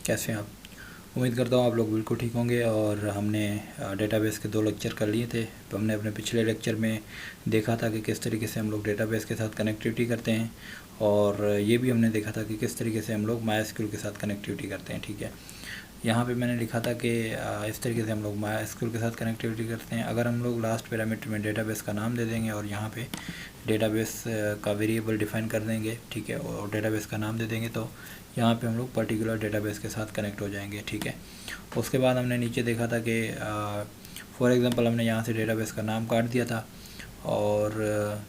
कैसे हैं आप? उम्मीद करता हूँ आप लोग बिल्कुल ठीक होंगे। और हमने डेटाबेस के 2 लेक्चर कर लिए थे। तो हमने अपने पिछले लेक्चर में देखा था कि किस तरीके से हम लोग डेटाबेस के साथ कनेक्टिविटी करते हैं, और ये भी हमने देखा था कि किस तरीके से हम लोग MySQL के साथ कनेक्टिविटी करते हैं। ठीक है, यहाँ पे मैंने लिखा था कि इस तरीके से हम लोग MySQL के साथ कनेक्टिविटी करते हैं। अगर हम लोग लास्ट पैरामीटर में डेटाबेस का नाम दे देंगे और यहाँ पे डेटाबेस का वेरिएबल डिफाइन कर देंगे, ठीक है, और डेटाबेस का नाम दे देंगे, तो यहाँ पे हम लोग पर्टिकुलर डेटाबेस के साथ कनेक्ट हो जाएंगे। ठीक है, उसके बाद हमने नीचे देखा था कि फॉर एग्ज़ाम्पल हमने यहाँ से डेटाबेस का नाम काट दिया था और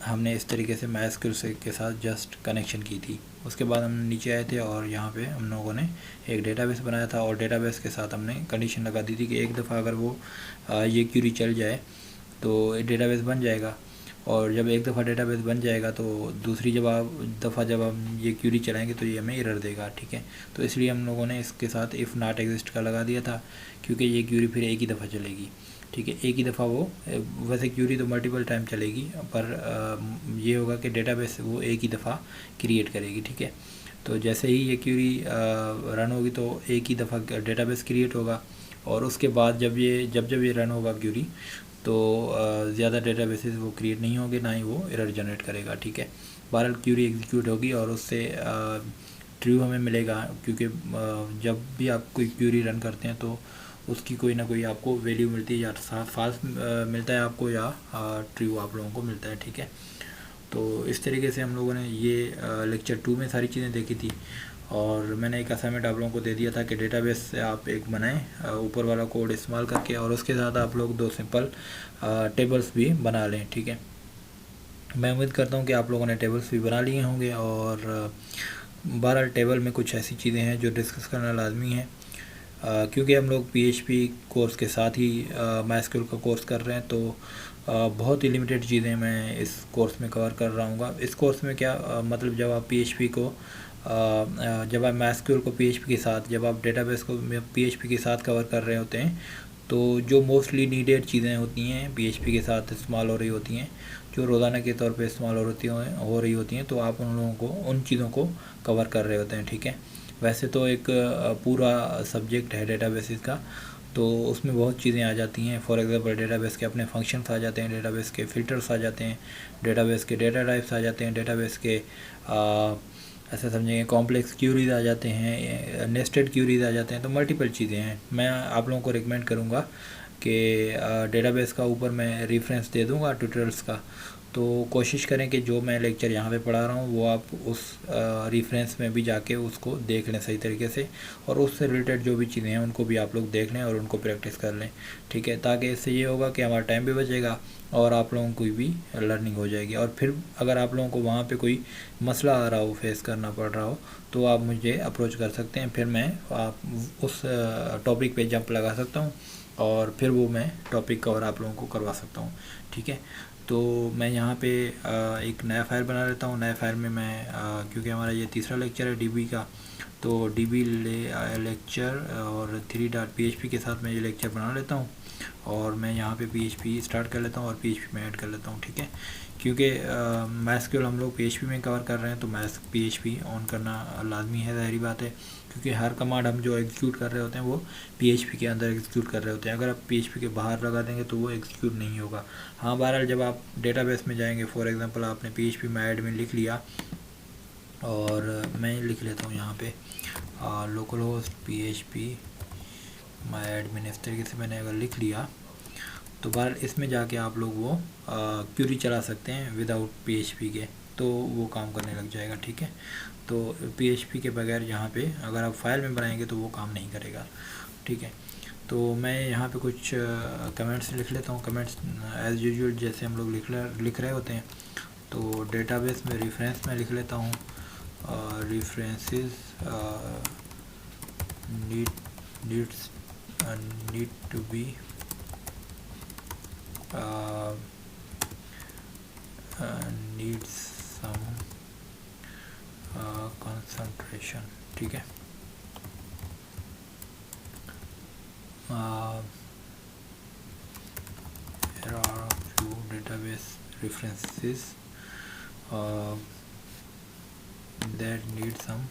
हमने इस तरीके से MySQL से के साथ जस्ट कनेक्शन की थी। उसके बाद हम नीचे आए थे और यहाँ पे हम लोगों ने एक डेटाबेस बनाया था और डेटाबेस के साथ हमने कंडीशन लगा दी थी कि एक दफ़ा अगर वो ये क्यूरी चल जाए तो डेटाबेस बन जाएगा, और जब एक दफ़ा डेटाबेस बन जाएगा तो दूसरी जब हम ये क्यूरी चलाएंगे तो ये हमें एरर देगा। ठीक है, तो इसलिए हम लोगों ने इसके साथ इफ़ नॉट एग्जिस्ट का लगा दिया था, क्योंकि ये क्यूरी फिर एक ही दफ़ा चलेगी। ठीक है, एक ही दफ़ा वो, वैसे क्यूरी तो मल्टीपल टाइम चलेगी, पर ये होगा कि डेटाबेस वो एक ही दफ़ा क्रिएट करेगी। ठीक है, तो जैसे ही ये क्यूरी रन होगी तो एक ही दफ़ा डेटाबेस क्रिएट होगा, और उसके बाद जब ये रन होगा क्यूरी, तो ज़्यादा डेटाबेसेस वो क्रिएट नहीं होंगे, ना ही वो एरर जनरेट करेगा। ठीक है, बहरहाल क्यूरी एग्जीक्यूट होगी और उससे ट्रू हमें मिलेगा, क्योंकि जब भी आप कोई क्यूरी रन करते हैं तो उसकी कोई ना कोई आपको वैल्यू मिलती है, या फाल्स मिलता है आपको, या ट्रू आप लोगों को मिलता है। ठीक है, तो इस तरीके से हम लोगों ने ये लेक्चर 2 में सारी चीज़ें देखी थी। और मैंने एक असाइनमेंट आप लोगों को दे दिया था कि डेटाबेस से आप एक बनाएं ऊपर वाला कोड इस्तेमाल करके, और उसके साथ आप लोग 2 सिंपल टेबल्स भी बना लें। ठीक है, मैं उम्मीद करता हूं कि आप लोगों ने टेबल्स भी बना लिए होंगे। और बहरहाल टेबल में कुछ ऐसी चीज़ें हैं जो डिस्कस करना लाजमी है, क्योंकि हम लोग PHP कोर्स के साथ ही MySQL का कोर्स कर रहे हैं, तो बहुत ही लिमिटेड चीज़ें मैं इस कोर्स में कवर कर रहा हूँ। इस कोर्स में क्या मतलब, जब आप MySQL को PHP के साथ, जब आप डेटाबेस को PHP के साथ कवर कर रहे होते हैं, तो जो मोस्टली नीडेड चीज़ें होती हैं PHP के साथ इस्तेमाल हो रही होती हैं, जो रोज़ाना के तौर पे इस्तेमाल हो रही होती हैं, तो आप उन लोगों को, उन चीज़ों को कवर कर रहे होते हैं। ठीक है, वैसे तो एक पूरा सब्जेक्ट है डेटाबेसेस का, तो उसमें बहुत चीज़ें आ जाती हैं। फॉर एग्जांपल डेटाबेस के अपने फंक्शंस आ जाते हैं, डेटाबेस के फ़िल्टर्स आ जाते हैं, डेटाबेस के डेटा टाइप्स आ जाते हैं, डेटाबेस के ऐसा समझेंगे कॉम्प्लेक्स क्यूरीज आ जाते हैं, नेस्टेड क्यूरीज आ जाते हैं, तो मल्टीपल चीज़ें हैं। मैं आप लोगों को रिकमेंड करूँगा कि डेटाबेस का ऊपर मैं रेफरेंस दे दूँगा ट्यूटोरियल्स का, तो कोशिश करें कि जो मैं लेक्चर यहाँ पे पढ़ा रहा हूँ वो आप उस रेफरेंस में भी जाके उसको देख लें सही तरीके से, और उससे रिलेटेड जो भी चीज़ें हैं उनको भी आप लोग देख लें और उनको प्रैक्टिस कर लें। ठीक है, ताकि इससे ये होगा कि हमारा टाइम भी बचेगा और आप लोगों को भी लर्निंग हो जाएगी। और फिर अगर आप लोगों को वहाँ पे कोई मसला आ रहा हो, फेस करना पड़ रहा हो, तो आप मुझे अप्रोच कर सकते हैं, फिर मैं आप उस टॉपिक पे जंप लगा सकता हूँ और फिर वो मैं टॉपिक कवर आप लोगों को करवा सकता हूँ। ठीक है, तो मैं यहाँ पे एक नया फाइल बना लेता हूँ। नए फाइल में मैं क्योंकि हमारा ये तीसरा लेक्चर है DB का, तो DB लेक्चर और 3.php के साथ मैं ये लेक्चर बना लेता हूँ, और मैं यहाँ पे PHP स्टार्ट कर लेता हूँ और PHP में ऐड कर लेता हूँ। ठीक है, क्योंकि MySQL हम लोग PHP में कवर कर रहे हैं, तो PHP ऑन करना लाजमी है, ज़ाहिरी बात है, क्योंकि हर कमांड हम जो एग्जीक्यूट कर रहे होते हैं वो PHP के अंदर एग्जीक्यूट कर रहे होते हैं। अगर आप PHP के बाहर लगा देंगे तो वो एग्जीक्यूट नहीं होगा। हाँ, बहरहाल जब आप डेटाबेस में जाएंगे, फॉर एग्जांपल आपने PHP माई एडमिन लिख लिया, और मैं लिख लेता हूँ यहाँ पे लोकल होस्ट PHP माई एडमिन, इस तरीके से मैंने अगर लिख लिया, तो बहरहाल इसमें जाके आप लोग वो क्यूरी चला सकते हैं विदाउट PHP के, तो वो काम करने लग जाएगा। ठीक है, तो PHP के बगैर यहाँ पे अगर आप फाइल में बनाएंगे तो वो काम नहीं करेगा। ठीक है, तो मैं यहाँ पे कुछ कमेंट्स लिख लेता हूँ। कमेंट्स एज़ यूजुअल जैसे हम लोग लिख रहे होते हैं, तो डेटाबेस में रेफरेंस में लिख लेता हूँ, references need to be needs some concentration। ठीक है, there are a few database references that need some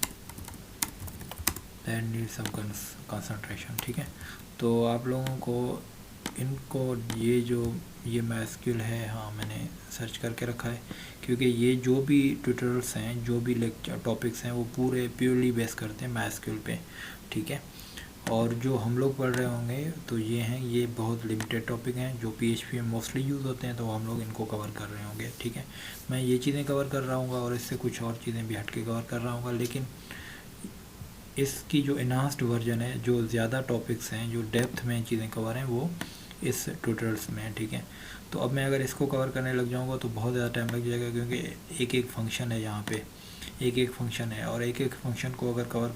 that need some concentration. ठीक है, तो आप लोगों को इनको ये MySQL है, हाँ मैंने सर्च करके रखा है, क्योंकि ये जो भी ट्यूटोरियल्स हैं, जो भी लेक्चर टॉपिक्स हैं, वो पूरे प्योरली बेस करते हैं MySQL पे। ठीक है, और जो हम लोग पढ़ रहे होंगे तो ये बहुत लिमिटेड टॉपिक हैं जो PHP में मोस्टली यूज़ होते हैं, तो हम लोग इनको कवर कर रहे होंगे। ठीक है, मैं ये चीज़ें कवर कर रहा हूँ और इससे कुछ और चीज़ें भी हट के कवर कर रहा हूँ, लेकिन इसकी जो इनहांस्ड वर्जन है, जो ज़्यादा टॉपिक्स हैं, जो डेप्थ में चीज़ें कवर हैं, वो इस ट्यूटोरियल्स में है। ठीक है, तो अब मैं अगर इसको कवर करने लग जाऊँगा तो बहुत ज़्यादा टाइम लग जाएगा, क्योंकि एक एक फंक्शन है, यहाँ पे एक एक फंक्शन है, और एक एक फंक्शन को अगर कवर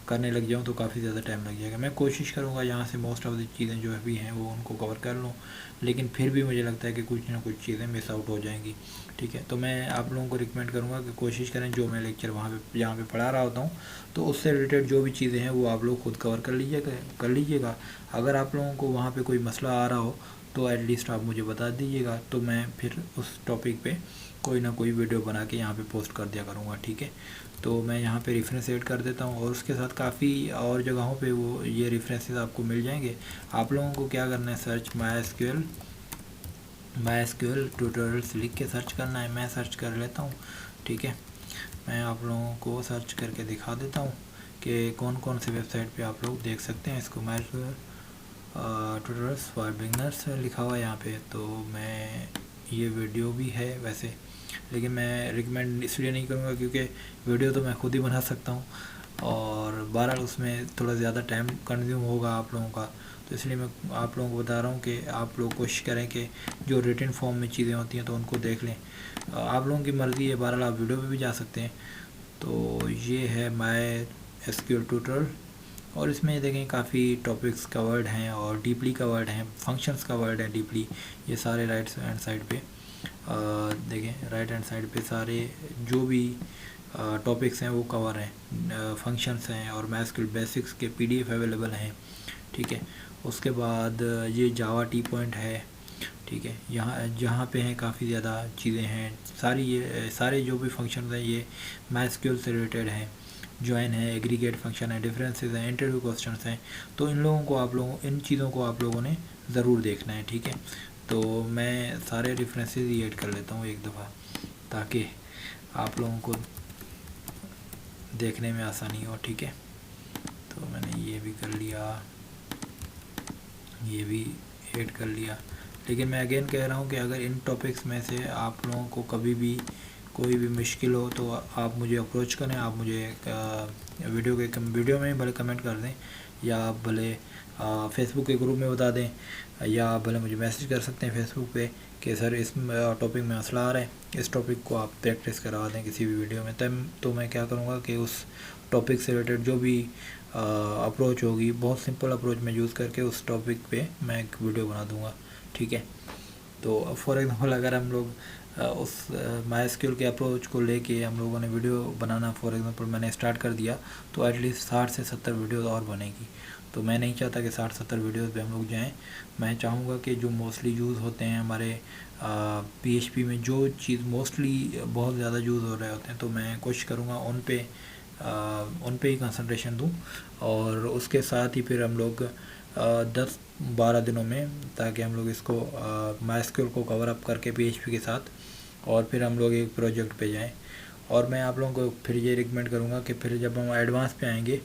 करने लग जाऊँ तो काफ़ी ज़्यादा टाइम लग जाएगा। मैं कोशिश करूँगा यहाँ से मोस्ट ऑफ द चीज़ें जो भी हैं वो उनको कवर कर लूँ, लेकिन फिर भी मुझे लगता है कि कुछ ना कुछ चीज़ें मिस आउट हो जाएंगी। ठीक है, तो मैं आप लोगों को रिकमेंड करूँगा कि कोशिश करें जो मैं लेक्चर जहाँ पे पढ़ा रहा होता हूँ, तो उससे रिलेटेड जो भी चीज़ें हैं वो आप लोग खुद कवर कर लीजिएगा। अगर आप लोगों को वहाँ पर कोई मसला आ रहा हो तो एटलीस्ट आप मुझे बता दीजिएगा, तो मैं फिर उस टॉपिक पे कोई ना कोई वीडियो बना के यहाँ पे पोस्ट कर दिया करूँगा। ठीक है, तो मैं यहाँ पे रेफरेंस ऐड कर देता हूँ, और उसके साथ काफ़ी और जगहों पे वो ये रेफरेंसेस आपको मिल जाएंगे। आप लोगों को क्या करना है, सर्च MySQL ट्यूटोरियल्स लिख के सर्च करना है। मैं सर्च कर लेता हूँ। ठीक है, मैं आप लोगों को सर्च करके दिखा देता हूँ कि कौन कौन से वेबसाइट पे आप लोग देख सकते हैं इसको। MySQL ट्यूटोरियल्स फॉर बिगनर्स लिखा हुआ है यहाँ पे, तो मैं ये वीडियो भी है वैसे, लेकिन मैं रिकमेंड इसलिए नहीं करूँगा क्योंकि वीडियो तो मैं खुद ही बना सकता हूँ, और बहरहाल उसमें थोड़ा ज़्यादा टाइम कंज्यूम होगा आप लोगों का, तो इसलिए मैं आप लोगों को बता रहा हूँ कि आप लोग कोशिश करें कि जो रिटन फॉर्म में चीज़ें होती हैं तो उनको देख लें। आप लोगों की मर्ज़ी है, बहरहाल आप वीडियो पे भी जा सकते हैं। तो ये है MySQL ट्यूटोरियल, और इसमें देखें काफ़ी टॉपिक्स कवर्ड हैं और डीपली कवर्ड हैं, फंक्शंस कवर्ड हैं डीपली। ये सारे राइट हैंड साइड पे देखें, राइट हैंड साइड पे सारे जो भी टॉपिक्स हैं वो कवर हैं, फंक्शंस हैं, और MySQL बेसिक्स के PDF अवेलेबल हैं। ठीक है, उसके बाद ये जावा टी पॉइंट है। ठीक है, जहाँ पे हैं काफ़ी ज़्यादा चीज़ें हैं, ये सारे जो भी फंक्शन हैं ये MySQL से रिलेटेड हैं। ज्वाइन है, एग्रीगेट फंक्शन है, डिफरेंसेस हैं, इंटरव्यू क्वेश्चंस हैं। तो इन चीज़ों को आप लोगों ने ज़रूर देखना है। ठीक है, तो मैं सारे रेफरेंसेस ही ऐड कर लेता हूँ एक दफ़ा, ताकि आप लोगों को देखने में आसानी हो। ठीक है, तो मैंने ये भी कर लिया, ये भी ऐड कर लिया, लेकिन मैं अगेन कह रहा हूँ कि अगर इन टॉपिक्स में से आप लोगों को कभी भी कोई भी मुश्किल हो तो आप मुझे अप्रोच करें। आप मुझे वीडियो में भले कमेंट कर दें, या आप भले फेसबुक के ग्रुप में बता दें, या आप भले मुझे मैसेज कर सकते हैं फेसबुक पे कि सर इस टॉपिक में मसला आ रहा है, इस टॉपिक को आप प्रैक्टिस करवा दें किसी भी वीडियो में। तब तो मैं क्या करूँगा कि उस टॉपिक से रिलेटेड जो भी अप्रोच होगी, बहुत सिंपल अप्रोच में यूज़ करके उस टॉपिक पे मैं एक वीडियो बना दूँगा। ठीक है, तो फॉर एग्ज़ाम्पल अगर हम लोग उस MySQL के अप्रोच को लेके हम लोगों ने वीडियो बनाना, फॉर एग्ज़ाम्पल मैंने स्टार्ट कर दिया, तो एटलीस्ट 60 से 70 वीडियोज़ और बनेगी। तो मैं नहीं चाहता कि 60-70 वीडियोज़ पे हम लोग जाएँ। मैं चाहूँगा कि जो मोस्टली यूज़ होते हैं हमारे PHP में, जो चीज़ मोस्टली बहुत ज़्यादा यूज़ हो रहे होते हैं, तो मैं कोशिश करूँगा उन पे ही कंसंट्रेशन दूँ, और उसके साथ ही फिर हम लोग 10-12 दिनों में, ताकि हम लोग इसको MySQL को कवर अप करके PHP के साथ, और फिर हम लोग एक प्रोजेक्ट पे जाएं। और मैं आप लोगों को फिर ये रिकमेंड करूँगा कि फिर जब हम एडवांस पे आएंगे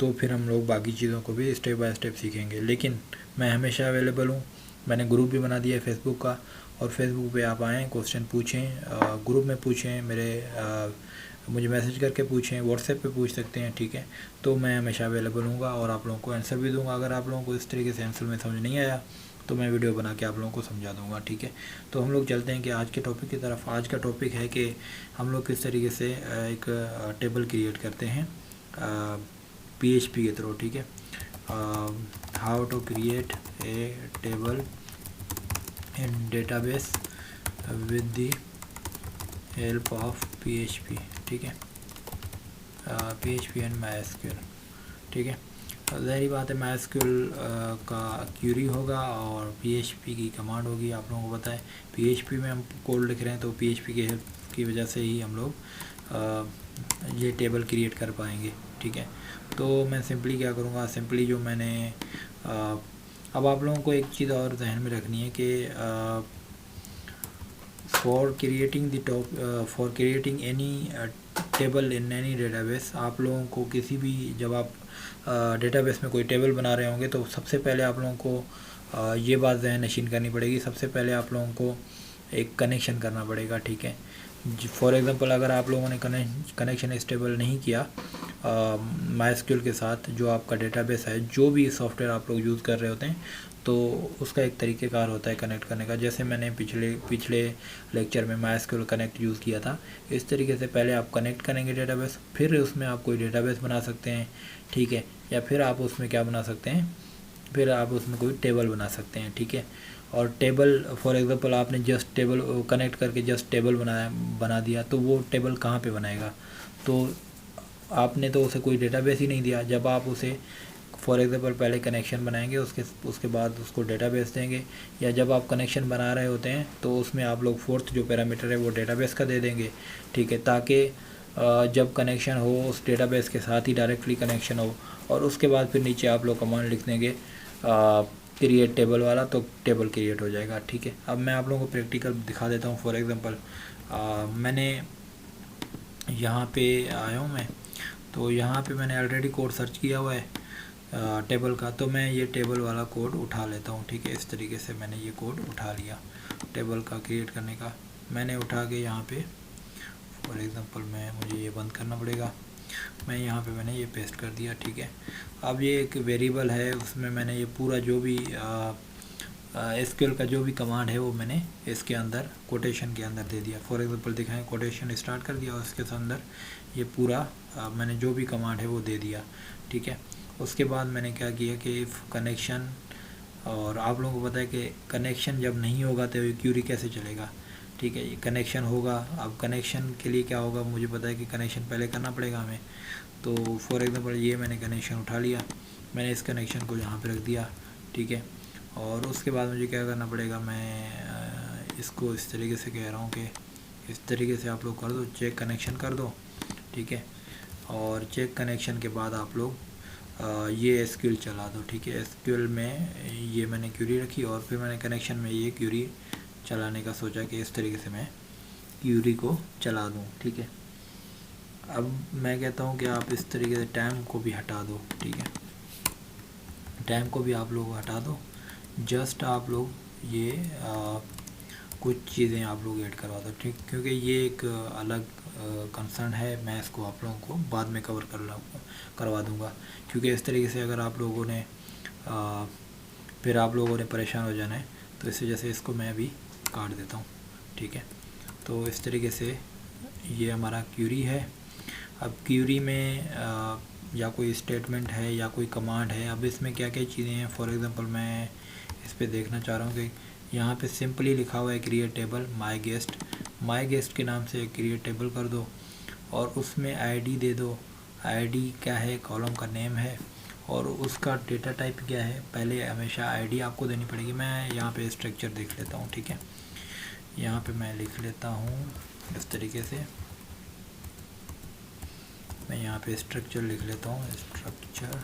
तो फिर हम लोग बाकी चीज़ों को भी स्टेप बाय स्टेप सीखेंगे। लेकिन मैं हमेशा अवेलेबल हूँ, मैंने ग्रुप भी बना दिया है फेसबुक का, और फेसबुक पे आप आएँ, क्वेश्चन पूछें, ग्रुप में पूछें, मुझे मैसेज करके पूछें, व्हाट्सएप पे पूछ सकते हैं। ठीक है, तो मैं हमेशा अवेलेबल हूँगा और आप लोगों को आंसर भी दूँगा। अगर आप लोगों को इस तरीके से आंसर में समझ नहीं आया तो मैं वीडियो बना के आप लोगों को समझा दूँगा। ठीक है, तो हम लोग चलते हैं कि आज के टॉपिक की तरफ। आज का टॉपिक है कि हम लोग किस तरीके से एक टेबल क्रिएट करते हैं PHP के थ्रू। ठीक है, how to create a table in database with the help of PHP। ठीक है, PHP एंड MySQL। ठीक है, ज़ाहिर बात है MySQL का क्यूरी होगा और PHP की कमांड होगी। आप लोगों को पता है PHP में हम कोड लिख रहे हैं, तो PHP की हेल्प की वजह से ही हम लोग ये टेबल क्रिएट कर पाएंगे। ठीक है। तो मैं सिंपली क्या करूँगा, सिंपली जो मैंने अब आप लोगों को एक चीज़ और जहन में रखनी है कि for creating any table in any database, आप लोगों को किसी भी, जब आप डेटाबेस में कोई टेबल बना रहे होंगे तो सबसे पहले आप लोगों को ये बात जहन नशीन करनी पड़ेगी। सबसे पहले आप लोगों को एक कनेक्शन करना पड़ेगा, ठीक है। फॉर एग्ज़ाम्पल अगर आप लोगों ने कनेक्शन स्टेबल नहीं किया MySQL के साथ, जो आपका डेटाबेस है, जो भी सॉफ्टवेयर आप लोग यूज़ कर रहे होते हैं, तो उसका एक तरीक़ेकार होता है कनेक्ट करने का। जैसे मैंने पिछले लेक्चर में MySQL कनेक्ट यूज़ किया था, इस तरीके से पहले आप कनेक्ट करेंगे डेटाबेस, फिर उसमें आप कोई डेटाबेस बना सकते हैं, ठीक है। या फिर आप उसमें क्या बना सकते हैं, फिर आप उसमें कोई टेबल बना सकते हैं, ठीक है। और टेबल फॉर एग्ज़ाम्पल आपने जस्ट टेबल कनेक्ट करके जस्ट टेबल बना दिया, तो वो टेबल कहाँ पे बनाएगा? तो आपने तो उसे कोई डेटाबेस ही नहीं दिया। जब आप उसे फॉर एग्ज़ाम्पल पहले कनेक्शन बनाएंगे, उसके बाद उसको डेटाबेस देंगे, या जब आप कनेक्शन बना रहे होते हैं तो उसमें आप लोग फोर्थ जो पैरामीटर है वो डेटाबेस का दे देंगे, ठीक है, ताकि जब कनेक्शन हो उस डेटाबेस के साथ ही डायरेक्टली कनेक्शन हो। और उसके बाद फिर नीचे आप लोग कमांड लिख देंगे क्रिएट टेबल वाला, तो टेबल क्रिएट हो जाएगा, ठीक है। अब मैं आप लोगों को प्रैक्टिकल दिखा देता हूँ। फॉर एग्ज़ाम्पल मैंने यहाँ पे आया हूँ मैं, तो यहाँ पे मैंने ऑलरेडी कोड सर्च किया हुआ है टेबल का, तो मैं ये टेबल वाला कोड उठा लेता हूँ, ठीक है। इस तरीके से मैंने ये कोड उठा लिया टेबल का क्रिएट करने का, मैंने उठा के यहाँ पे फॉर एग्ज़ाम्पल मुझे ये बंद करना पड़ेगा, मैं यहाँ पे मैंने ये पेस्ट कर दिया, ठीक है। अब ये एक वेरिएबल है, उसमें मैंने ये पूरा जो भी SQL का जो भी कमांड है वो मैंने इसके अंदर कोटेशन के अंदर दे दिया। फॉर एग्ज़ाम्पल दिखाएं, कोटेशन स्टार्ट कर दिया और उसके अंदर ये पूरा मैंने जो भी कमांड है वो दे दिया, ठीक है। उसके बाद मैंने क्या किया कि इफ़ कनेक्शन, और आप लोगों को पता है कि कनेक्शन जब नहीं होगा तो ये क्यूरी कैसे चलेगा, ठीक है। ये कनेक्शन होगा, अब कनेक्शन के लिए क्या होगा, मुझे पता है कि कनेक्शन पहले करना पड़ेगा हमें। तो फॉर एग्ज़ाम्पल ये मैंने कनेक्शन उठा लिया, मैंने इस कनेक्शन को यहाँ पे रख दिया, ठीक है। और उसके बाद मुझे क्या करना पड़ेगा, मैं इसको इस तरीके से कह रहा हूँ कि इस तरीके से आप लोग कर दो, चेक कनेक्शन कर दो, ठीक है। और चेक कनेक्शन के बाद आप लोग ये SQL चला दो, ठीक है। SQL में ये मैंने क्यूरी रखी और फिर मैंने कनेक्शन में ये क्यूरी चलाने का सोचा कि इस तरीके से मैं क्यूरी को चला दूँ, ठीक है। अब मैं कहता हूँ कि आप इस तरीके से टाइम को भी हटा दो, ठीक है, टाइम को भी आप लोग हटा दो। जस्ट आप लोग ये कुछ चीज़ें आप लोग ऐड करवा दो, ठीक, क्योंकि ये एक अलग कंसर्न है, मैं इसको आप लोगों को बाद में कवर करवा दूंगा। क्योंकि इस तरीके से अगर आप लोगों ने फिर आप लोगों ने परेशान हो जाना है, तो इस वजह से इसको मैं अभी काट देता हूँ, ठीक है। तो इस तरीके से ये हमारा क्यूरी है। अब क्यूरी में या कोई स्टेटमेंट है या कोई कमांड है, अब इसमें क्या क्या चीज़ें हैं। फॉर एग्ज़ाम्पल मैं इस पर देखना चाह रहा हूँ कि यहाँ पे सिंपली लिखा हुआ है क्रिएट टेबल माई गेस्ट के नाम से क्रिएट टेबल कर दो और उसमें आईडी दे दो। आईडी क्या है, कॉलम का नेम है और उसका डेटा टाइप क्या है। पहले हमेशा आईडी आपको देनी पड़ेगी। मैं यहाँ पे स्ट्रक्चर देख लेता हूँ, ठीक है। यहाँ पे मैं लिख लेता हूँ इस तरीके से, मैं यहाँ पे स्ट्रक्चर लिख लेता हूँ, स्ट्रक्चर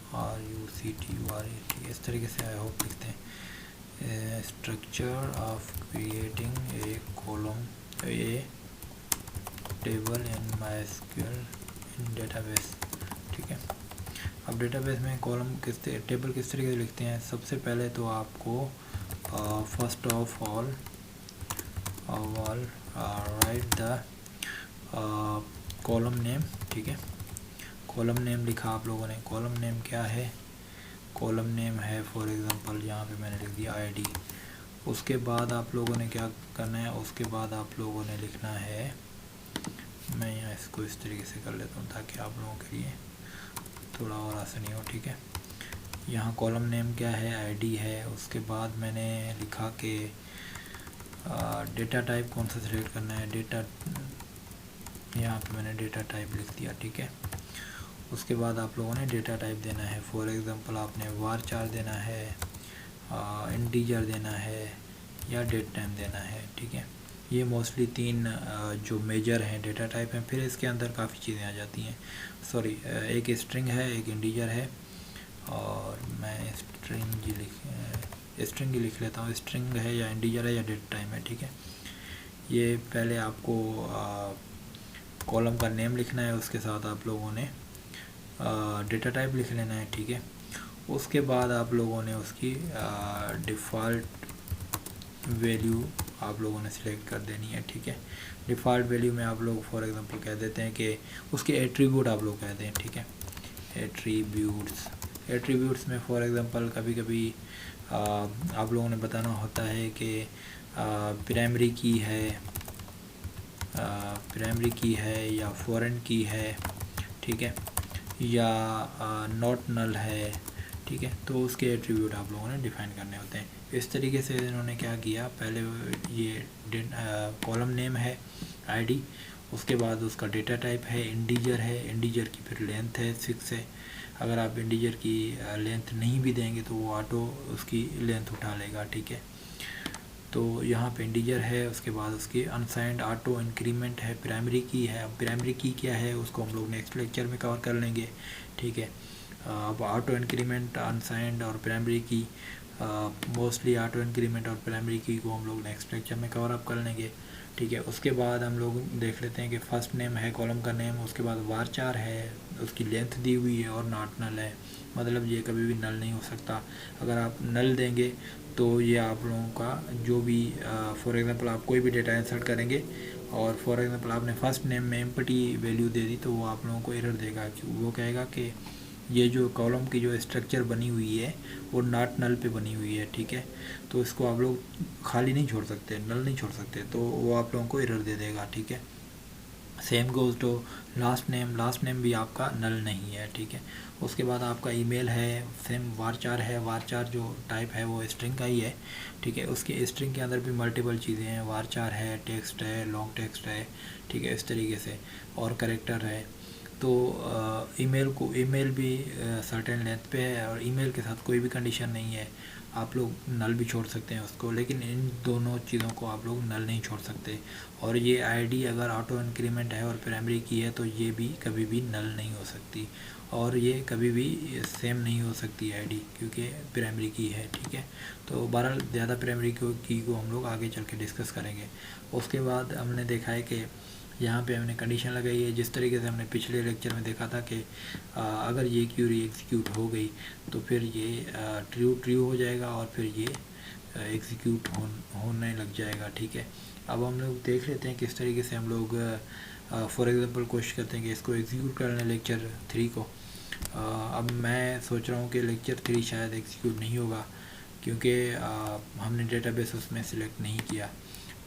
RUCTURE, इस तरीके से आई होप लिखते हैं। Structure of creating a column A table in MySQL in database, ठीक है। अब डेटाबेस में कॉलम टेबल किस तरीके से लिखते हैं। सबसे पहले तो आपको first of all right the column name, ठीक है। कॉलम नेम लिखा आप लोगों ने। कॉलम नेम क्या है, कॉलम नेम है फॉर एग्ज़ाम्पल यहाँ पे मैंने लिख दिया आईडी। उसके बाद आप लोगों ने क्या करना है, उसके बाद आप लोगों ने लिखना है, मैं यहाँ इसको इस तरीके से कर लेता हूँ ताकि आप लोगों के लिए थोड़ा और आसानी हो, ठीक है। यहाँ कॉलम नेम क्या है, आईडी है। उसके बाद मैंने लिखा कि डेटा टाइप कौन सा सिलेक्ट करना है। डेटा, यहाँ पे मैंने डेटा टाइप लिख दिया, ठीक है। उसके बाद आप लोगों ने डेटा टाइप देना है। फॉर एग्ज़ाम्पल आपने var देना है, इंटीजर देना है या डेट टाइम देना है, ठीक है। ये मोस्टली 3 जो मेजर हैं डेटा टाइप हैं। फिर इसके अंदर काफ़ी चीज़ें आ जाती हैं। सॉरी, एक स्ट्रिंग है, एक इंटीजर है, और मैं स्ट्रिंग ही लिख लेता हूँ। स्ट्रिंग है या इंटीजर है या डेटा टाइप है, ठीक है। ये पहले आपको कॉलम का नेम लिखना है, उसके साथ आप लोगों ने डेटा टाइप लिख लेना है, ठीक है। उसके बाद आप लोगों ने उसकी डिफ़ॉल्ट वैल्यू आप लोगों ने सिलेक्ट कर देनी है, ठीक है। डिफ़ॉल्ट वैल्यू में आप लोग फॉर एग्जांपल कह देते हैं कि उसके एट्रीब्यूट आप लोग कहते हैं, ठीक है। एट्रीब्यूट्स में फॉर एग्जांपल कभी कभी आप लोगों ने बताना होता है कि प्राइमरी की है या फॉरेन की है, ठीक है, या नॉट नल है, ठीक है। तो उसके एट्रीब्यूट आप लोगों ने डिफ़ाइन करने होते हैं। इस तरीके से इन्होंने क्या किया, पहले ये कॉलम नेम है आईडी, उसके बाद उसका डेटा टाइप है इंटीजर है, इंटीजर की फिर लेंथ है 6 है। अगर आप इंटीजर की लेंथ नहीं भी देंगे तो वो ऑटो उसकी लेंथ उठा लेगा, ठीक है। तो यहाँ पे इंटीजर है, उसके बाद उसकी अनसाइंड ऑटो इंक्रीमेंट है, प्राइमरी की है। अब प्राइमरी की क्या है उसको हम लोग नेक्स्ट लेक्चर में कवर कर लेंगे, ठीक है। अब ऑटो इंक्रीमेंट, अनसाइंड और प्राइमरी की, मोस्टली ऑटो इंक्रीमेंट और प्राइमरी की को हम लोग नेक्स्ट लेक्चर में कवर अप कर लेंगे, ठीक है। उसके बाद हम लोग देख लेते हैं कि फर्स्ट नेम है कॉलम का नेम, उसके बाद varchar है, उसकी लेंथ दी हुई है और नॉट नल है, मतलब ये कभी भी नल नहीं हो सकता। अगर आप नल देंगे तो ये आप लोगों का जो भी फॉर एग्जांपल आप कोई भी डेटा इंसर्ट करेंगे और फॉर एग्जांपल आपने फर्स्ट नेम में एम्प्टी वैल्यू दे दी तो वो आप लोगों को एरर देगा, कि वो कहेगा कि ये जो कॉलम की जो स्ट्रक्चर बनी हुई है वो नॉट नल पे बनी हुई है, ठीक है। तो इसको आप लोग खाली नहीं छोड़ सकते, नल नहीं छोड़ सकते, तो वो आप लोगों को एरर दे देगा, ठीक है। Same goes to last name भी आपका नल नहीं है, ठीक है। उसके बाद आपका ईमेल है, सेम varchar है, varchar जो टाइप है वो स्ट्रिंग का ही है, ठीक है। उसके स्ट्रिंग के अंदर भी मल्टीपल चीज़ें हैं, varchar है, टेक्स्ट है, लॉन्ग टेक्स्ट है, ठीक है, इस तरीके से, और करेक्टर है। तो ईमेल भी सर्टेन लेंथ पे है, और ईमेल के साथ कोई भी कंडीशन नहीं है, आप लोग नल भी छोड़ सकते हैं उसको, लेकिन इन दोनों चीज़ों को आप लोग नल नहीं छोड़ सकते। और ये आईडी अगर ऑटो इंक्रीमेंट है और प्राइमरी की है तो ये भी कभी भी नल नहीं हो सकती, और ये कभी भी सेम नहीं हो सकती आईडी, क्योंकि प्राइमरी की है, ठीक है। तो बहरहाल ज़्यादा प्राइमरी की को हम लोग आगे चल के डिस्कस करेंगे। उसके बाद हमने देखा है कि यहाँ पे हमने कंडीशन लगाई है, जिस तरीके से हमने पिछले लेक्चर में देखा था कि अगर ये क्यूरी एग्जीक्यूट हो गई तो फिर ये ट्रू हो जाएगा और फिर ये एग्जीक्यूट होने लग जाएगा, ठीक है। अब हम लोग देख लेते हैं किस तरीके से हम लोग फॉर एग्जांपल कोशिश करते हैं कि इसको एग्जीक्यूट कर लें लेक्चर 3 को। अब मैं सोच रहा हूँ कि लेक्चर 3 शायद एग्जीक्यूट नहीं होगा, क्योंकि हमने डेटाबेस उसमें सिलेक्ट नहीं किया।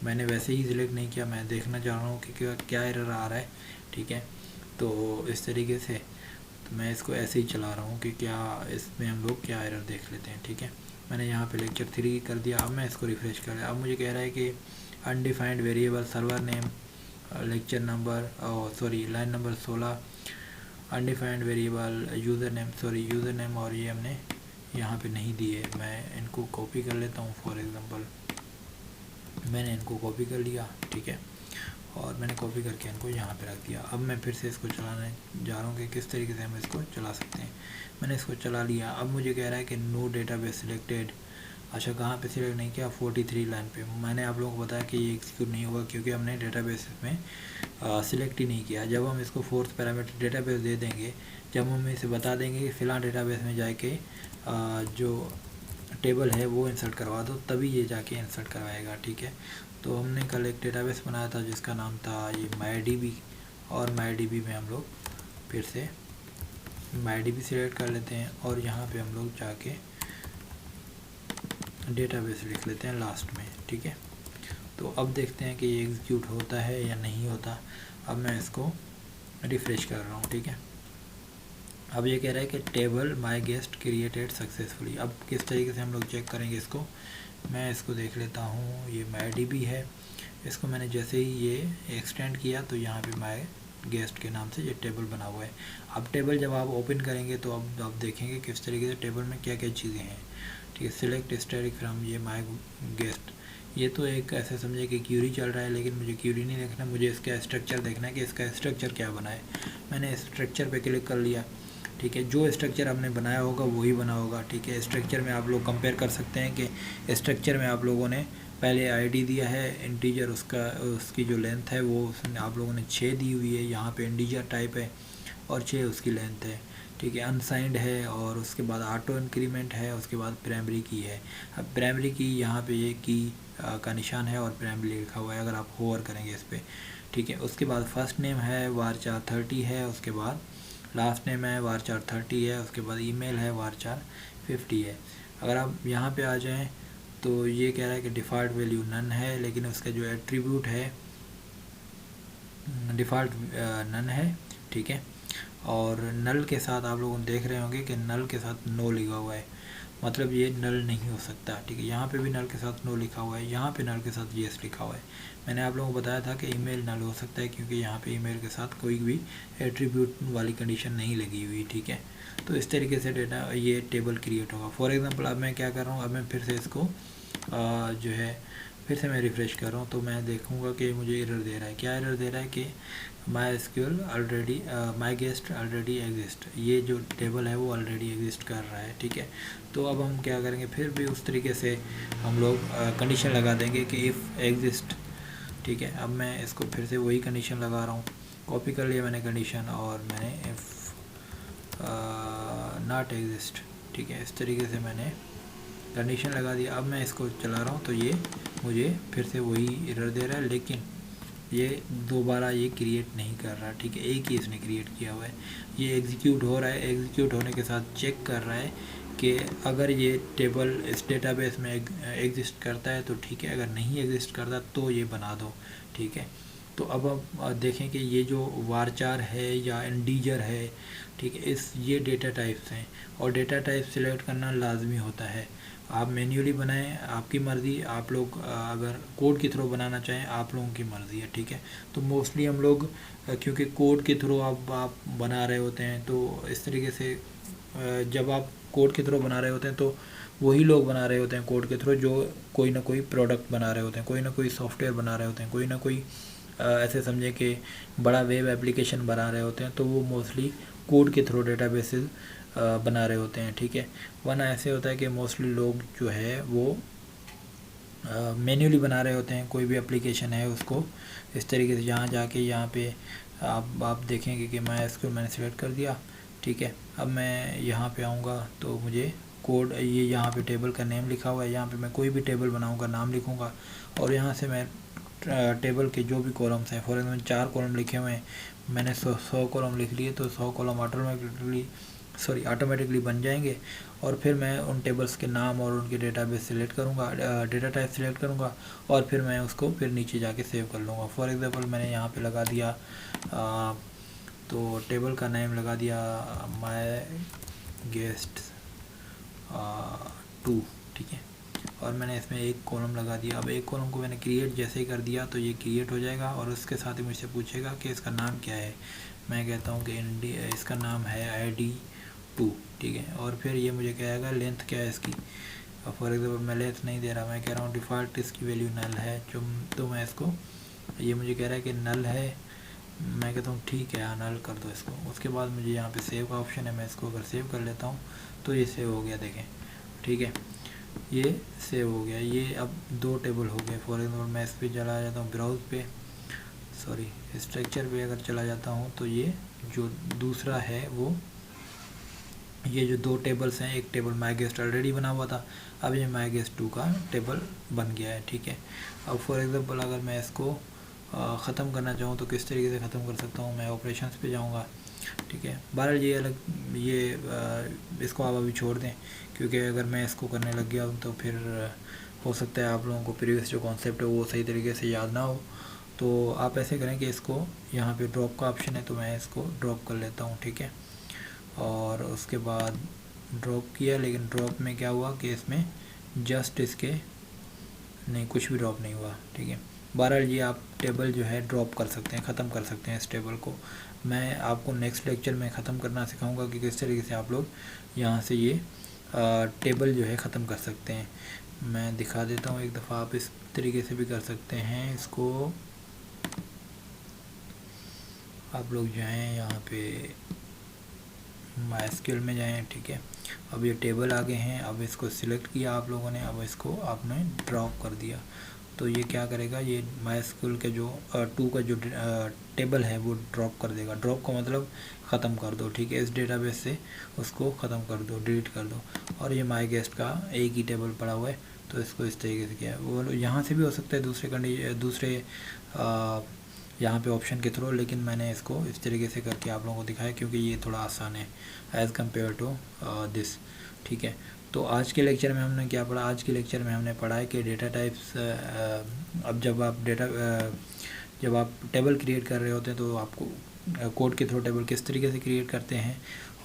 मैंने वैसे ही सिलेक्ट नहीं किया, मैं देखना चाह रहा हूँ कि क्या एरर आ रहा है, ठीक है। तो इस तरीके से तो मैं इसको ऐसे ही चला रहा हूँ कि क्या इसमें हम लोग क्या एरर देख लेते हैं, ठीक है। मैंने यहाँ पे लेक्चर 3 कर दिया। अब मैं इसको रिफ्रेश कर लिया। अब मुझे कह रहा है कि undefined variable server name lecture number sorry line number 16, undefined variable user name, और ये हमने यहाँ पे नहीं दिए। मैं इनको कॉपी कर लेता हूँ। फॉर एग्जांपल मैंने इनको कॉपी कर लिया, ठीक है, और मैंने कॉपी करके इनको यहाँ पे रख दिया। अब मैं फिर से इसको चलाने जा रहा हूँ कि किस तरीके से हम इसको चला सकते हैं। मैंने इसको चला लिया। अब मुझे कह रहा है कि नो डेटाबेस सिलेक्टेड। अच्छा, कहाँ पे सिलेक्ट नहीं किया? 43 लाइन पे। मैंने आप लोगों को बताया कि ये एग्जीक्यूट नहीं होगा क्योंकि हमने डेटाबेस में सिलेक्ट ही नहीं किया। जब हम इसको फोर्थ पैरामीटर डेटाबेस दे देंगे, जब हम इसे बता देंगे कि फ़िलहाल डेटाबेस में जाके जो टेबल है वो इंसर्ट करवा दो, तभी ये जाके इंसर्ट करवाएगा, ठीक है। तो हमने कल एक डेटाबेस बनाया था जिसका नाम था ये MyDB, और MyDB में हम लोग फिर से MyDB सिलेक्ट कर लेते हैं और यहाँ पे हम लोग जाके डेटाबेस लिख लेते हैं लास्ट में, ठीक है। तो अब देखते हैं कि ये एग्जीक्यूट होता है या नहीं होता। अब मैं इसको रिफ़्रेश कर रहा हूँ, ठीक है। अब ये कह रहा है कि table my guest created successfully. अब किस तरीके से हम लोग चेक करेंगे इसको, मैं इसको देख लेता हूँ। ये MyDB है, इसको मैंने जैसे ही ये एक्सटेंड किया तो यहाँ पे माई गेस्ट के नाम से ये टेबल बना हुआ है। अब टेबल जब आप ओपन करेंगे तो अब आप देखेंगे किस तरीके से टेबल में क्या क्या चीज़ें हैं, ठीक है। सिलेक्ट स्टैटिक फ्रॉम ये माई गेस्ट, ये तो एक ऐसे समझे कि क्यूरी चल रहा है, लेकिन मुझे क्यूरी नहीं देखना, मुझे इसका स्ट्रक्चर देखना है कि इसका स्ट्रक्चर क्या बना है। मैंने स्ट्रक्चर पे क्लिक कर लिया, ठीक है। जो स्ट्रक्चर हमने बनाया होगा वही बना होगा, ठीक है। स्ट्रक्चर में आप लोग कंपेयर कर सकते हैं कि स्ट्रक्चर में आप लोगों ने पहले आईडी दिया है इंटीजर, उसकी जो लेंथ है वो आप लोगों ने 6 दी हुई है, यहाँ पे इंटीजर टाइप है और 6 उसकी लेंथ है, ठीक है। अनसाइंड है और उसके बाद ऑटो इंक्रीमेंट है, उसके बाद प्राइमरी की है। अब प्राइमरी की यहाँ पे ये की का निशान है और प्राइमरी लिखा हुआ है अगर आप होवर करेंगे इस पर, ठीक है। उसके बाद फर्स्ट नेम है varchar 30 है, उसके बाद लास्ट नेम है varchar 30 है, उसके बाद ईमेल है varchar 50 है। अगर आप यहाँ पे आ जाएं तो ये कह रहा है कि डिफ़ॉल्ट वैल्यू नन है, लेकिन उसका जो एट्रीब्यूट है डिफ़ॉल्ट नन है, ठीक है। और नल के साथ आप लोग देख रहे होंगे कि नल के साथ नो लिखा हुआ है, मतलब ये नल नहीं हो सकता, ठीक है। यहाँ पे भी नल के साथ नो लिखा हुआ है, यहाँ पे नल के साथ येस लिखा हुआ है। मैंने आप लोगों को बताया था कि ईमेल नल हो सकता है क्योंकि यहाँ पे ईमेल के साथ कोई भी एट्रीब्यूट वाली कंडीशन नहीं लगी हुई, ठीक है। तो इस तरीके से डेटा ये टेबल क्रिएट होगा। फॉर एग्जांपल अब मैं क्या कर रहा हूँ, अब मैं फिर से इसको जो है फिर से मैं रिफ़्रेश कर रहा हूँ तो मैं देखूँगा कि मुझे एरर दे रहा है। क्या एरर दे रहा है कि my SQL already my guest already exist, ये जो टेबल है वो ऑलरेडी एग्जिस्ट कर रहा है, ठीक है। तो अब हम क्या करेंगे, फिर भी उस तरीके से हम लोग कंडीशन लगा देंगे कि इफ़ एग्जिस्ट, ठीक है। अब मैं इसको फिर से वही कंडीशन लगा रहा हूँ, कॉपी कर लिया मैंने कंडीशन और मैंने इफ़ नॉट एग्जिस्ट, ठीक है, इस तरीके से मैंने कंडीशन लगा दिया। अब मैं इसको चला रहा हूँ तो ये मुझे फिर से वही एरर दे रहा है, लेकिन ये दोबारा ये क्रिएट नहीं कर रहा, ठीक है। एक ही इसने क्रिएट किया हुआ है, ये एग्जीक्यूट हो रहा है। एग्जीक्यूट होने के साथ चेक कर रहा है कि अगर ये टेबल इस डेटाबेस में एग्जिस्ट करता है तो ठीक है, अगर नहीं एग्जिस्ट करता तो ये बना दो, ठीक है। तो अब आप देखें कि ये जो varchar है या इंटीजर है, ठीक है, ये डेटा टाइप्स हैं और डेटा टाइप सिलेक्ट करना लाजमी होता है। आप मैन्युअली बनाएं, आपकी मर्ज़ी, आप लोग अगर कोड के थ्रू बनाना चाहें आप लोगों की मर्ज़ी है, ठीक है। तो मोस्टली हम लोग क्योंकि कोड के थ्रू आप बना रहे होते हैं, तो इस तरीके से जब आप कोड के थ्रू बना रहे होते हैं तो वही लोग बना रहे होते हैं कोड के थ्रू जो कोई ना कोई प्रोडक्ट बना रहे होते हैं, कोई ना कोई सॉफ्टवेयर बना रहे होते हैं, कोई ना कोई ऐसे समझे कि बड़ा वेब एप्लीकेशन बना रहे होते हैं, तो वो मोस्टली कोड के थ्रू डेटाबेसेस बना रहे होते हैं, ठीक है। वरना ऐसे होता है कि मोस्टली लोग जो है वो मैन्युअली बना रहे होते हैं। कोई भी एप्लीकेशन है उसको इस तरीके से यहाँ जाके यहाँ पे आप देखेंगे कि मैंने सेलेक्ट कर दिया, ठीक है। अब मैं यहाँ पे आऊँगा तो मुझे कोड ये यहाँ पे टेबल का नेम लिखा हुआ है, यहाँ पे मैं कोई भी टेबल बनाऊँगा नाम लिखूँगा और यहाँ से मैं टेबल के जो भी कॉलम्स हैं, फॉर एग्जाम्पल 4 कॉलम लिखे हुए हैं, मैंने 100 कॉलम लिख लिए तो 100 कॉलम ऑटोमेटिकली बन जाएंगे। और फिर मैं उन टेबल्स के नाम और उनके डेटाबेस सिलेक्ट करूँगा, डेटा टाइप सिलेक्ट करूँगा और फिर मैं उसको फिर नीचे जाके सेव कर लूँगा। फॉर एग्जांपल मैंने यहाँ पे लगा दिया तो टेबल का नेम लगा दिया माय गेस्ट 2, ठीक है, और मैंने इसमें एक कॉलम लगा दिया। अब एक कॉलम को मैंने क्रिएट जैसे ही कर दिया तो ये क्रिएट हो जाएगा और उसके साथ ही मुझसे पूछेगा कि इसका नाम क्या है। मैं कहता हूँ कि इसका नाम है ID2, ठीक है, और फिर ये मुझे कहेगा लेंथ क्या है इसकी। और फॉर एग्जाम्पल मैं लेंथ नहीं दे रहा, मैं कह रहा हूँ डिफ़ॉल्ट इसकी वैल्यू नल है, जो तो मैं इसको, ये मुझे कह रहा है कि नल है, मैं कहता हूँ ठीक है नल कर दो इसको। उसके बाद मुझे यहाँ पे सेव का ऑप्शन है, मैं इसको अगर सेव कर लेता हूँ तो ये सेव हो गया, देखें, ठीक है, ये सेव हो गया। ये अब 2 टेबल हो गए। फॉर एग्जाम्पल मैं इस पर चला जाता हूँ ब्राउज पे, सॉरी स्ट्रक्चर पे अगर चला जाता हूँ तो ये जो दूसरा है वो ये जो 2 टेबल्स हैं, एक टेबल माई गेस्ट ऑलरेडी बना हुआ था, अब ये माई गेस्ट 2 का टेबल बन गया है, ठीक है। अब फॉर एग्जांपल अगर मैं इसको ख़त्म करना चाहूँ तो किस तरीके से ख़त्म कर सकता हूँ, मैं ऑपरेशंस पे जाऊँगा, ठीक है। बहरहाल ये अलग इसको आप अभी छोड़ दें क्योंकि अगर मैं इसको करने लग गया तो फिर हो सकता है आप लोगों को प्रीवियस जो कॉन्सेप्ट है वो सही तरीके से याद ना हो। तो आप ऐसे करें कि इसको यहाँ पे ड्रॉप का ऑप्शन है तो मैं इसको ड्रॉप कर लेता हूँ, ठीक है। और उसके बाद ड्रॉप किया, लेकिन ड्रॉप में क्या हुआ कि इसमें जस्ट इसके नहीं कुछ भी ड्रॉप नहीं हुआ, ठीक है। बहरहाल ये आप टेबल जो है ड्रॉप कर सकते हैं, ख़त्म कर सकते हैं इस टेबल को। मैं आपको नेक्स्ट लेक्चर में ख़त्म करना सिखाऊंगा कि किस तरीके से आप लोग यहाँ से ये टेबल जो है ख़त्म कर सकते हैं। मैं दिखा देता हूँ एक दफ़ा, आप इस तरीके से भी कर सकते हैं इसको। आप लोग जाएं यहाँ पे MySQL में जाएं, ठीक है। अब ये टेबल आ गए हैं, अब इसको सिलेक्ट किया आप लोगों ने, अब इसको आपने ड्रॉप कर दिया तो ये क्या करेगा, ये MySQL के जो 2 का जो टेबल है वो ड्रॉप कर देगा। ड्रॉप का मतलब ख़त्म कर दो, ठीक है। इस डेटाबेस से उसको ख़त्म कर दो, डिलीट कर दो। और ये माई गेस्ट का एक ही टेबल पड़ा हुआ है तो इसको इस तरीके से किया है। वो यहाँ से भी हो सकता है दूसरे यहाँ पे ऑप्शन के थ्रू, लेकिन मैंने इसको इस तरीके से करके आप लोगों को दिखाया क्योंकि ये थोड़ा आसान है एज़ कम्पेयर टू दिस, ठीक है। तो आज के लेक्चर में हमने क्या पढ़ा, आज के लेक्चर में हमने पढ़ा है कि डेटा टाइप्स, अब जब आप टेबल क्रिएट कर रहे होते हैं तो आपको कोड के थ्रू टेबल किस तरीके से क्रिएट करते हैं।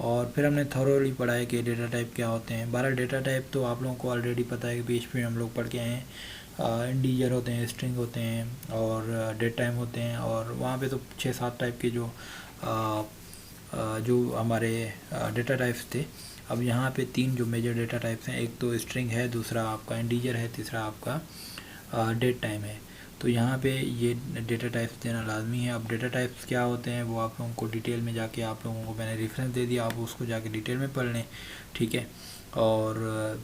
और फिर हमने थॉरोली पढ़ा है कि डेटा टाइप क्या होते हैं। 12 डेटा टाइप तो आप लोगों को ऑलरेडी पता है कि PHP में हम लोग पढ़ के आए हैं। इंटीजर होते हैं, स्ट्रिंग होते हैं और डेट टाइम होते हैं। और वहाँ पे तो 6-7 टाइप के जो हमारे डेटा टाइप्स थे। अब यहाँ पे 3 जो मेजर डेटा टाइप्स हैं, एक तो स्ट्रिंग है, दूसरा आपका इंटीजर है, तीसरा आपका डेट टाइम है। तो यहाँ पे ये डेटा टाइप्स देना लाजमी है। अब डेटा टाइप्स क्या होते हैं वो आप लोगों को डिटेल में जाके, आप लोगों को मैंने रेफरेंस दे दिया, आप उसको जाके डिटेल में पढ़ लें, ठीक है। और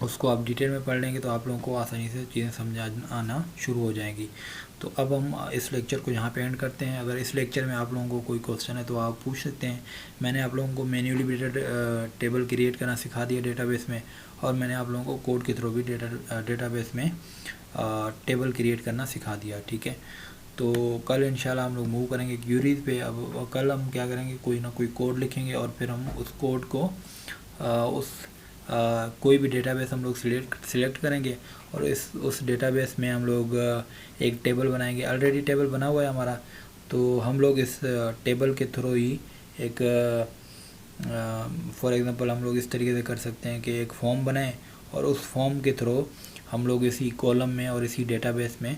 उसको आप डिटेल में पढ़ लेंगे तो आप लोगों को आसानी से चीज़ें समझ आना शुरू हो जाएंगी। तो अब हम इस लेक्चर को यहाँ पे एंड करते हैं। अगर इस लेक्चर में आप लोगों को कोई क्वेश्चन है तो आप पूछ सकते हैं। मैंने आप लोगों को मैन्युअली भी टेबल क्रिएट करना सिखा दिया डेटाबेस में, और मैंने आप लोगों को कोड के थ्रू भी डेटाबेस में टेबल क्रिएट करना सिखा दिया, ठीक है। तो कल इंशाल्लाह हम लोग मूव करेंगे क्यूरीज पे। अब कल हम क्या करेंगे, कोई ना कोई कोड लिखेंगे और फिर हम उस कोड को कोई भी डेटाबेस हम लोग सिलेक्ट करेंगे और उस डेटाबेस में हम लोग एक टेबल बनाएंगे। ऑलरेडी टेबल बना हुआ है हमारा, तो हम लोग इस टेबल के थ्रू ही एक फॉर एग्ज़ाम्पल हम लोग इस तरीके से कर सकते हैं कि एक फॉर्म बनाएं और उस फॉर्म के थ्रू हम लोग इसी कॉलम में और इसी डेटाबेस में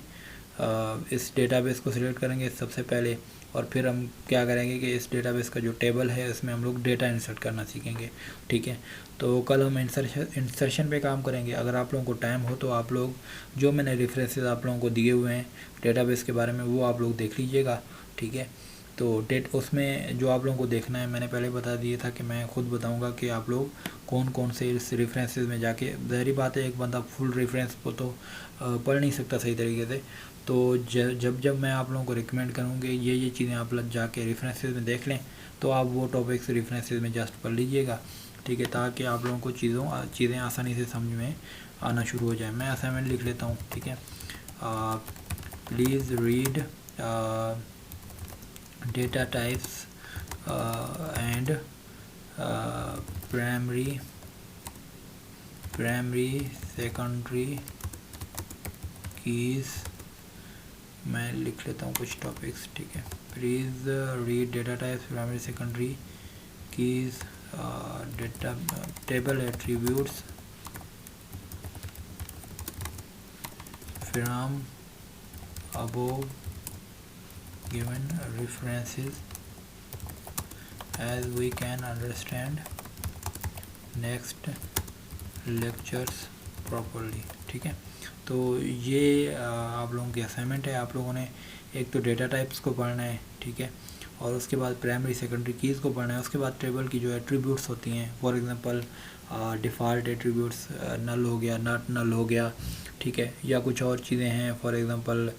इस डेटाबेस को सिलेक्ट करेंगे सबसे पहले, और फिर हम क्या करेंगे कि इस डेटाबेस का जो टेबल है इसमें हम लोग डेटा इंसर्ट करना सीखेंगे, ठीक है। तो कल हम इंसर्शन पे काम करेंगे। अगर आप लोगों को टाइम हो तो आप लोग जो मैंने रेफरेंसेस आप लोगों को दिए हुए हैं डेटाबेस के बारे में वो आप लोग देख लीजिएगा, ठीक है। तो उसमें जो आप लोगों को देखना है मैंने पहले बता दिया था कि मैं खुद बताऊंगा कि आप लोग कौन कौन से इस रेफरेंसेस में जाके, ज़ाहिर बात है एक बंदा फुल रेफरेंस को तो पढ़ नहीं सकता सही तरीके से। तो जब मैं आप लोगों को रिकमेंड करूँगी ये चीज़ें आप लोग जाके रेफरेंसेस में देख लें, तो आप वो टॉपिक्स रेफरेंसेस में जस्ट पढ़ लीजिएगा, ठीक है, ताकि आप लोगों को चीज़ें आसानी से समझ में आना शुरू हो जाए। मैं असाइनमेंट लिख लेता हूँ, ठीक है। Please read data types and primary secondary keys. मैं लिख लेता हूँ कुछ टॉपिक्स, ठीक है। Please read data types, primary secondary keys, data table attributes from above given references as we can understand next lectures properly, ठीक है। तो ये आप लोगों की असाइनमेंट है। आप लोगों ने एक तो डेटा टाइप्स को पढ़ना है, ठीक है, और उसके बाद प्राइमरी सेकेंडरी कीज़ को पढ़ना है। उसके बाद टेबल की जो एट्रीब्यूट्स होती हैं, फॉर एग्जांपल डिफ़ॉल्ट एट्रीब्यूट्स, नल हो गया, नॉट नल हो गया, ठीक है, या कुछ और चीज़ें हैं, फॉर एग्जांपल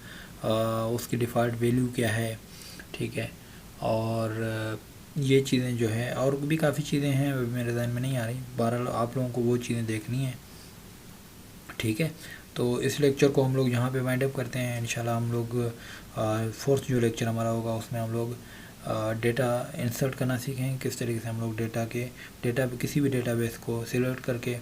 उसकी डिफ़ॉल्ट वैल्यू क्या है, ठीक है। और ये चीज़ें जो है और भी काफ़ी चीज़ें हैं मेरे ज़हन में नहीं आ रही, बहरहाल आप लोगों को वो चीज़ें देखनी है, ठीक है। तो इस लेक्चर को हम लोग यहाँ पे वाइंड अप करते हैं। इंशाल्लाह हम लोग 4th जो लेक्चर हमारा होगा उसमें हम लोग डेटा इंसर्ट करना सीखें, किस तरीके से हम लोग किसी भी डेटाबेस को सिलेक्ट करके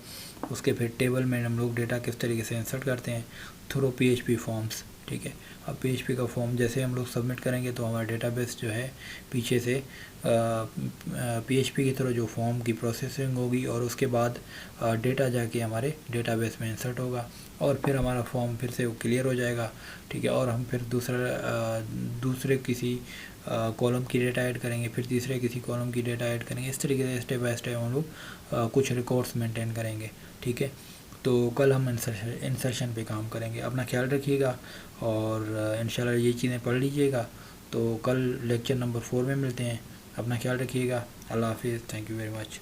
उसके फिर टेबल में हम लोग डेटा किस तरीके से इंसर्ट करते हैं थ्रू PHP फॉर्म्स, ठीक है। अब PHP का फॉर्म जैसे हम लोग सबमिट करेंगे तो हमारा डेटाबेस जो है पीछे से PHP की तरह जो फॉर्म की प्रोसेसिंग होगी और उसके बाद डेटा जाके हमारे डेटाबेस में इंसर्ट होगा और फिर हमारा फॉर्म फिर से क्लियर हो जाएगा, ठीक है। और हम फिर दूसरे किसी कॉलम की डेटा ऐड करेंगे, फिर तीसरे किसी कॉलम की डेटा ऐड करेंगे। इस तरीके से स्टेप बाय स्टेप हम लोग कुछ रिकॉर्ड्स मेंटेन करेंगे, ठीक है। तो कल हम इंसर्शन पे काम करेंगे। अपना ख्याल रखिएगा और इंशाल्लाह ये चीज़ें पढ़ लीजिएगा। तो कल लेक्चर नंबर 4 में मिलते हैं। अपना ख्याल रखिएगा। अल्लाह हाफिज़। Thank you very much.